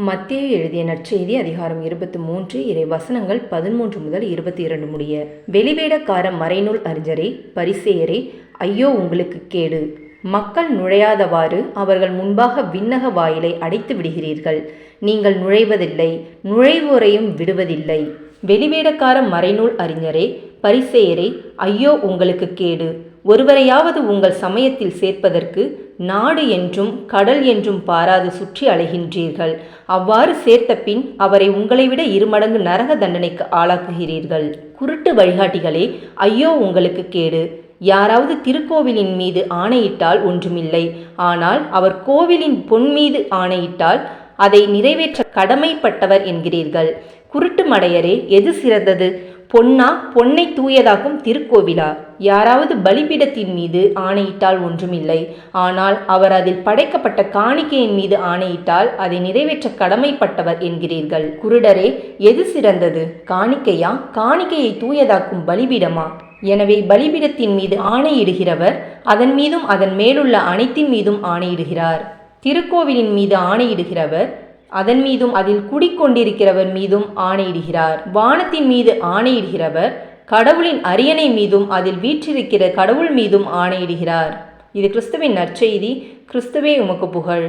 மத்தேயு எழுதிய நற்செய்தி அதிகாரம் 23 இறை வசனங்கள் 13 முதல் 22 முடிய. வெளிவேடக்கார மறைநூல் அறிஞரே, பரிசேயரே, ஐயோ உங்களுக்கு கேடு! மக்கள் நுழையாதவாறு அவர்கள் முன்பாக விண்ணக வாயிலை அடைத்து விடுகிறீர்கள். நீங்கள் நுழைவதில்லை, நுழைவோரையும் விடுவதில்லை. வெளிவேடக்கார மறைநூல் அறிஞரே, பரிசேயரே, ஐயோ உங்களுக்கு கேடு! ஒருவரையாவது உங்கள் சமயத்தில் சேர்ப்பதற்கு நாடு என்றும் கடல் என்றும் பாராது சுற்றி அலைகின்றீர்கள். அவ்வாறு சேர்த்த பின் அவரை உங்களை விட 2 மடங்கு நரக தண்டனைக்கு ஆளாக்குகிறீர்கள். குருட்டு வழிகாட்டிகளே, ஐயோ உங்களுக்கு கேடு! யாராவது திருக்கோவிலின் மீது ஆணையிட்டால் ஒன்றுமில்லை. ஆனால் அவர் கோவிலின் பொன் மீது ஆணையிட்டால் அதை நிறைவேற்ற கடமைப்பட்டவர் என்கிறீர்கள். குருட்டு மடையரே, எது சிறந்தது? பொன்னா, பொன்னை தூயதாக்கும் திருக்கோவிலா? யாராவது பலிபீடத்தின் மீது ஆணையிட்டால் ஒன்றுமில்லை. ஆனால் அவர் அதில் படைக்கப்பட்ட காணிக்கையின் மீது ஆணையிட்டால் அதை நிறைவேற்ற கடமைப்பட்டவர் என்கிறீர்கள். குருடரே, எது சிறந்தது? காணிக்கையா, காணிக்கையை தூயதாக்கும் பலிபீடமா? எனவே பலிபீடத்தின் மீது ஆணையிடுகிறவர் அதன் மீதும் அதன் மேலுள்ள அனைத்தின் மீதும் ஆணையிடுகிறார். திருக்கோவிலின் மீது ஆணையிடுகிறவர் அதன் மீதும் அதில் குடிக்கொண்டிருக்கிறவர் மீதும் ஆணையிடுகிறார். வானத்தின் மீது ஆணையிடுகிறவர் கடவுளின் அரியணை மீதும் அதில் வீற்றிருக்கிற கடவுள் மீதும் ஆணையிடுகிறார். இது கிறிஸ்துவின் நற்செய்தி. கிறிஸ்துவே உமக்கு புகழ்.